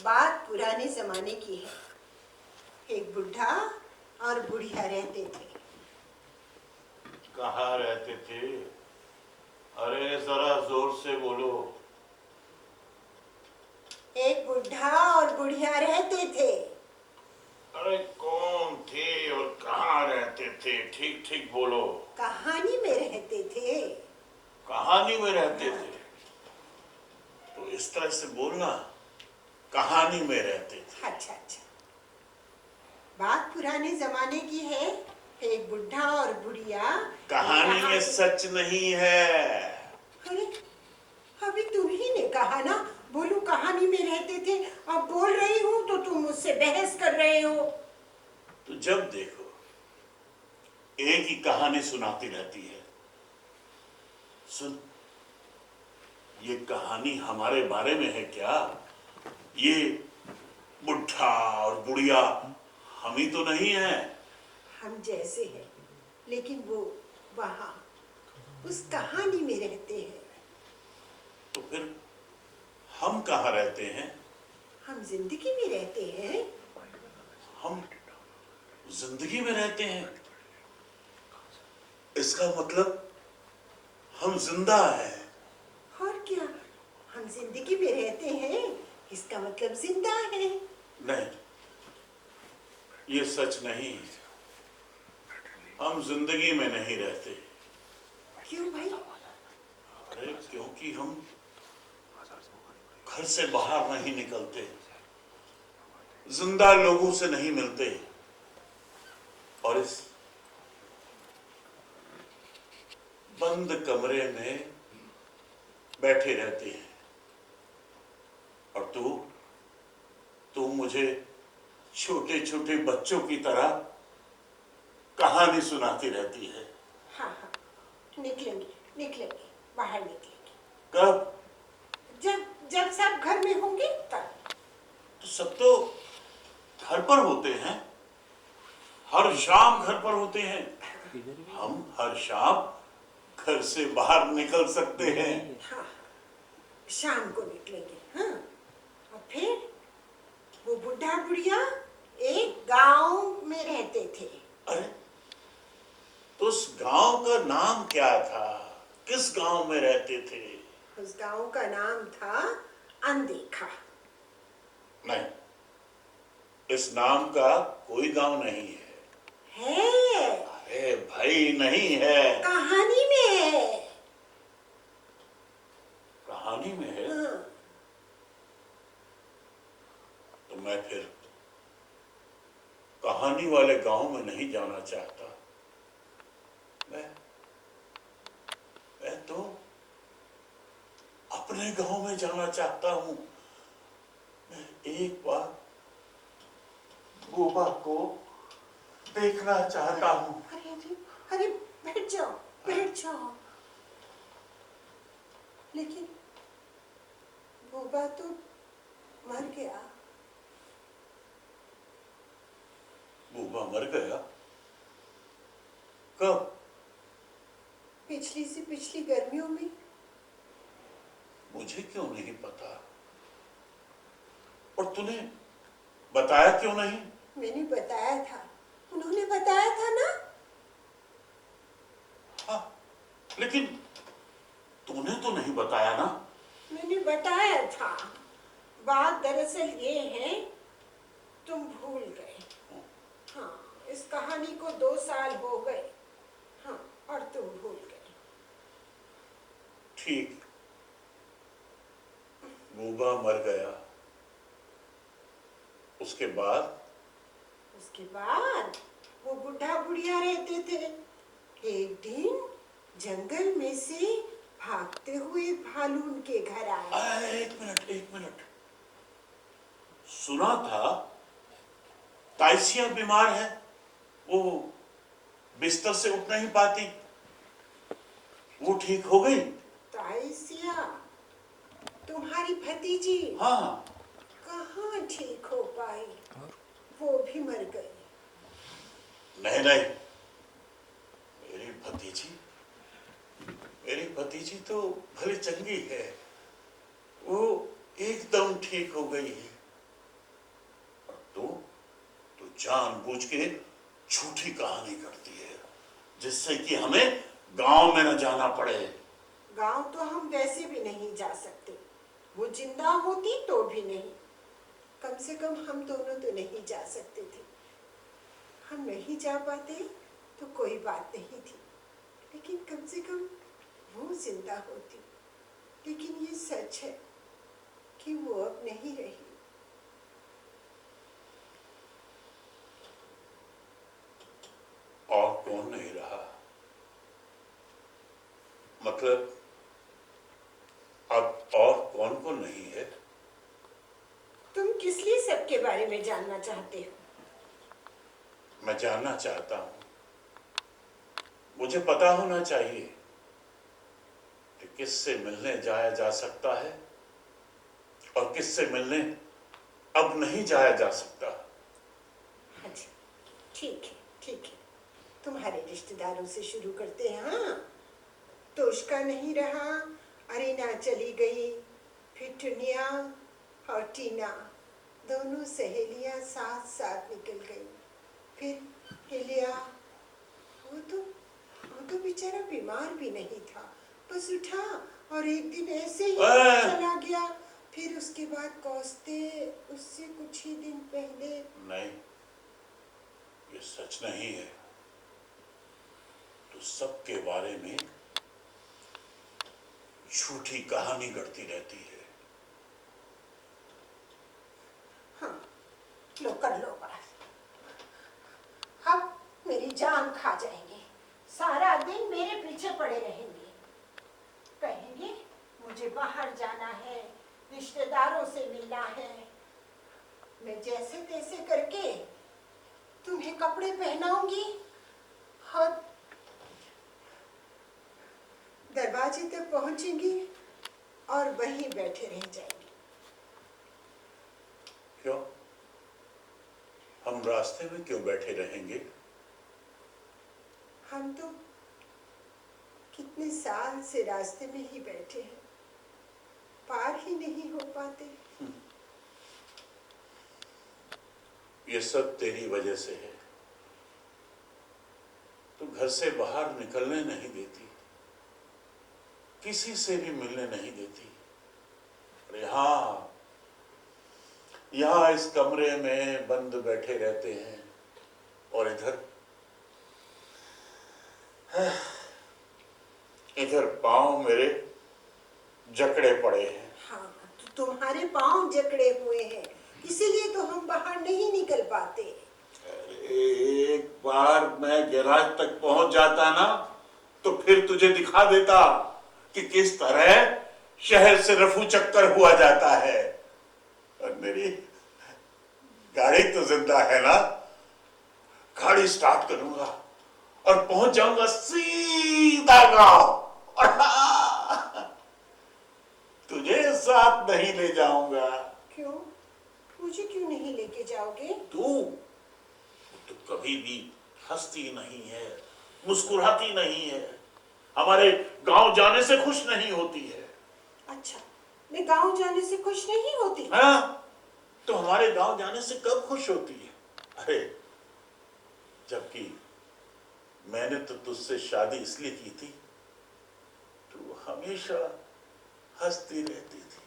बात पुराने जमाने की है। एक बुढ़ा और बुढ़िया रहते थे। कहाँ रहते थे? अरे जरा जोर से बोलो। एक बुढ़ा और बुढ़िया रहते थे। अरे कौन थे और कहाँ रहते थे? ठीक ठीक बोलो। कहानी में रहते थे। कहानी में रहते थे? तो इस तरह से बोलना, कहानी में रहते थे। अच्छा अच्छा, बात पुराने जमाने की है। एक बुढ़ा और बुढ़िया। कहानी में सच नहीं है। अरे अभी तुम ही ने कहा ना, बोलू कहानी में रहते थे। अब बोल रही हूँ तो तुम मुझसे बहस कर रहे हो। तो जब देखो एक ही कहानी सुनाती रहती है। सुन, ये कहानी हमारे बारे में है क्या? ये बुढ़ा और बुढ़िया हम ही तो नहीं है। हम जैसे हैं, लेकिन वो वहां उस कहानी में रहते हैं। तो फिर हम कहाँ रहते हैं? हम जिंदगी में रहते हैं। हम जिंदगी में रहते हैं, इसका मतलब हम जिंदा हैं। और क्या, हम जिंदगी में रहते हैं, इसका मतलब जिंदा है। नहीं, ये सच नहीं। हम जिंदगी में नहीं रहते। क्यों भाई? अरे क्योंकि हम घर से बाहर नहीं निकलते, जिंदा लोगों से नहीं मिलते, और इस बंद कमरे में बैठे रहते हैं। और तू मुझे छोटे छोटे बच्चों की तरह कहानी सुनाती रहती है। हाँ हाँ, निकलेंगे निकलेंगे, बाहर निकलेंगे। कब? जब जब सब घर में होंगे तब। तो सब तो घर पर होते हैं, हर शाम घर पर होते हैं। हम हर शाम घर से बाहर निकल सकते हैं। हाँ, शाम को निकलेंगे। हाँ, और फिर वो बुढ़ा बुढ़िया एक गांव में रहते थे। अरे तो उस गांव का नाम क्या था? किस गांव में रहते थे? उस गांव का नाम था अनदेखा। नहीं, इस नाम का कोई गांव नहीं है। है? अरे भाई नहीं है। कहानी में है। कहानी में है? हाँ। तो मैं फिर कहानी वाले गांव में नहीं जाना चाहता। मैं तो अपने गांव में जाना चाहता हूं। मैं एक बार गोबा को देखना चाहता हूं। अरे अरे अरे, बैठ जाओ बैठ जाओ। लेकिन गोबा तो मर गया। गोबा मर गया? कब? पिछली से पिछली गर्मियों में। मुझे क्यों नहीं पता? और तूने बताया क्यों नहीं? मैंने बताया था, उन्होंने बताया था ना। हाँ, लेकिन तूने तो नहीं बताया ना। मैंने बताया था। बात दरअसल ये है, तुम भूल गए। हाँ, इस कहानी को 2 साल हो गए। हाँ, और तुम भूल गए। ठीक, गोबा मर गया। उसके बाद वो बुढ़ा बुढ़िया रहते थे। एक दिन जंगल में से भागते हुए भालू उनके घर आए। एक मिनट, सुना था ताइसिया बीमार है, वो बिस्तर से उठ नहीं पाती। वो ठीक हो गई? ताइसिया तुम्हारी भतीजी? हाँ। कहाँ ठीक हो पाई, वो भी मर गई। नहीं, मेरी भतीजी तो भली चंगी है, वो एकदम ठीक हो गई है। जानबूझ के झूठी कहानी करती है जिससे कि हमें गांव में न जाना पड़े। गांव तो हम वैसे भी नहीं जा सकते, वो जिंदा होती तो भी नहीं। कम से कम हम दोनों तो नहीं जा सकते थे। हम नहीं जा पाते तो कोई बात नहीं थी, लेकिन कम से कम वो जिंदा होती। लेकिन ये सच है कि वो अब नहीं रही। और कौन नहीं रहा? मतलब अब और कौन कौन नहीं है? तुम किस लिए सबके बारे में जानना चाहते हो? मैं जानना चाहता हूं, मुझे पता होना चाहिए कि किससे मिलने जाया जा सकता है और किससे मिलने अब नहीं जाया जा सकता। अच्छा, ठीक है ठीक है, तुम्हारे रिश्तेदारों से शुरू करते हैं। हाँ, तोष्का नहीं रहा, अरीना चली गई, फिर टुनिया और टीना दोनों सहेलियां साथ साथ निकल गई। फिर इलिया, वो तो बेचारा बीमार भी नहीं था, बस उठा और एक दिन ऐसे ही चला गया। फिर उसके बाद कौस्ते उससे कुछ ही दिन पहले। नहीं, ये सच नहीं है। तो सबके बारे में झूठी कहानी गढ़ती रहती है। हाँ, लो कर लो बात। अब मेरी जान खा जाएंगे, सारा दिन मेरे पीछे पड़े रहेंगे, कहेंगे मुझे बाहर जाना है, रिश्तेदारों से मिलना है। मैं जैसे तैसे करके तुम्हें कपड़े पहनाऊंगी और दरवाजे तक पहुंचेंगी और वहीं बैठे रह जाएंगे। क्यों? हम रास्ते में क्यों बैठे रहेंगे? हम तो कितने साल से रास्ते में ही बैठे हैं, पार ही नहीं हो पाते। ये सब तेरी वजह से है। तू घर से बाहर निकलने नहीं देती, किसी से भी मिलने नहीं देती। अरे हाँ, यहाँ इस कमरे में बंद बैठे रहते हैं और इधर पांव मेरे जकड़े पड़े हैं। हाँ, तो तुम्हारे पांव जकड़े हुए हैं, इसीलिए तो हम बाहर नहीं निकल पाते। अरे एक बार मैं गैराज तक पहुंच जाता ना, तो फिर तुझे दिखा देता कि किस तरह शहर से रफू चक्कर हुआ जाता है। और मेरी गाड़ी तो जिंदा है ना, गाड़ी स्टार्ट करूंगा और पहुंच जाऊंगा सीधा गांव। तुझे साथ नहीं ले जाऊंगा। क्यों? मुझे क्यों नहीं लेके जाओगे? तू तो कभी भी हंसती नहीं है, मुस्कुराती नहीं है, हमारे गांव जाने से खुश नहीं होती है। अच्छा, मैं गांव जाने से खुश नहीं होती? हाँ, तो हमारे गांव जाने से कब खुश होती है? अरे जबकि मैंने तो तुझसे शादी इसलिए की थी, तू हमेशा हंसती रहती थी,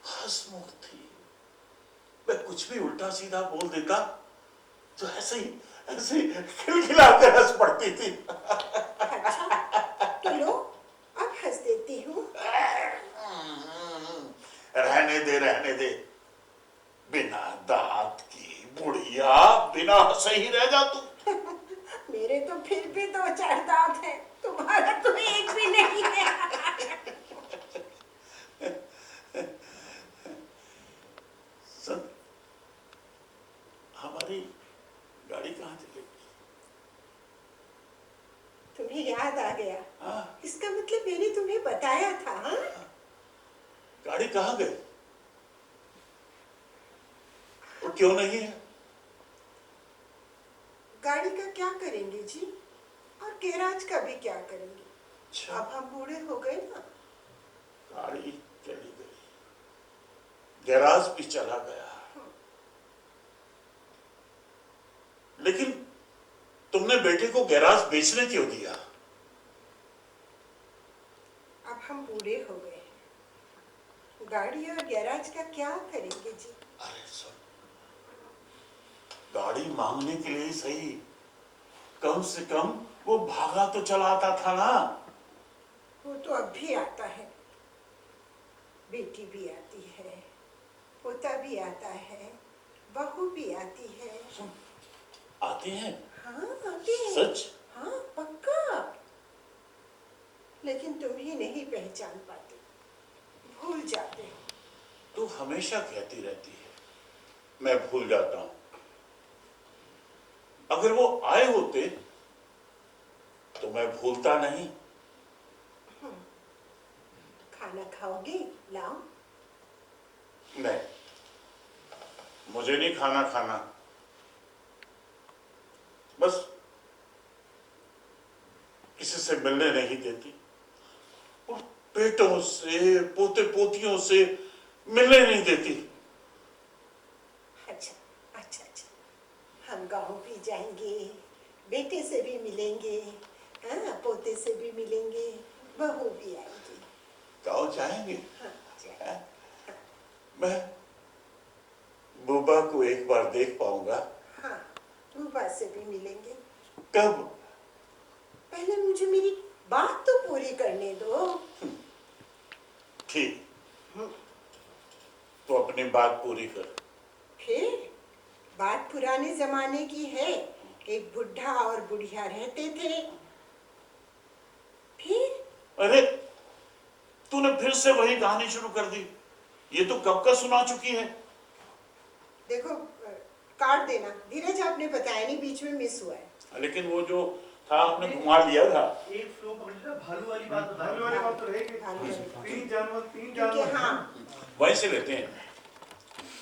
हंसमुख थी। मैं कुछ भी उल्टा सीधा बोल देता तो ऐसे ही खिलखिलाकर हंस पड़ती थी। अच्छा, तो लो, अब हंस देती हूँ। रहने दे, बिना दांत की बुढ़िया बिना हंसे ही रह जा तू। मेरे तो फिर भी 2-4 दांत हैं, तुम्हारा तो एक भी नहीं है। सुन, हमारी गाड़ी कहाँ चलेगी? तुम्हें याद आ गया? हाँ? इसका मतलब मैंने तुम्हें बताया था। हाँ? गाड़ी कहाँ गई? वो क्यों नहीं है? गाड़ी का क्या करेंगे जी, और गैराज का भी क्या करेंगे? अच्छा, अब हम बूढ़े हो गए ना। गाड़ी चली गई, गैराज भी चला गया। तुमने बेटे को गैराज बेचने क्यों दिया? अब हम बूढ़े हो गए हैं, गाड़ी और गैराज का क्या करेंगे जी? अरे सुन, गाड़ी मांगने के लिए सही, कम से कम वो भागा तो चलाता था ना। वो तो अब भी आता है, बेटी भी आती है, पोता भी आता है, बहू भी आती है। सुन, आते हैं? हाँ आती है। सच? हाँ पक्का। लेकिन तुम ही नहीं पहचान पाते, भूल जाते हो। तू हमेशा कहती रहती है मैं भूल जाता हूं। अगर वो आए होते तो मैं भूलता नहीं। खाना खाओगे? लाओ। नहीं, मुझे नहीं खाना खाना। बस किसी से मिलने नहीं देती और बेटों से पोते पोतियों से मिलने नहीं देती। अच्छा अच्छा अच्छा, हम गांव भी जाएंगे, बेटे से भी मिलेंगे, हाँ पोते से भी मिलेंगे, बहू भी आएंगी। गाँव जाएंगे? हाँ जाएंगे। मैं बुबा को एक बार देख पाऊंगा? हाँ बुबा से भी मिलेंगे। कब? पहले मुझे मेरी बात तो पूरी करने दो। ठीक, तो अपनी बात पूरी कर। फिर बात पुराने जमाने की है, एक बुढ़ा और बुढ़िया रहते थे। फिर अरे तूने फिर से वही कहानी शुरू कर दी, ये तो कब का सुना चुकी है। देखो काट देना, धीरज आपने बताया नहीं, बीच में मिस हुआ है। लेकिन वो जो था आपने घुमा लिया था। एक फ्लो पकड़ लिया, भालू वाली बात बता। भालू वाली बात तो रहेगी। भालू वाली बात। तीन क्योंकि जानवर हाँ वहीं से लेते हैं।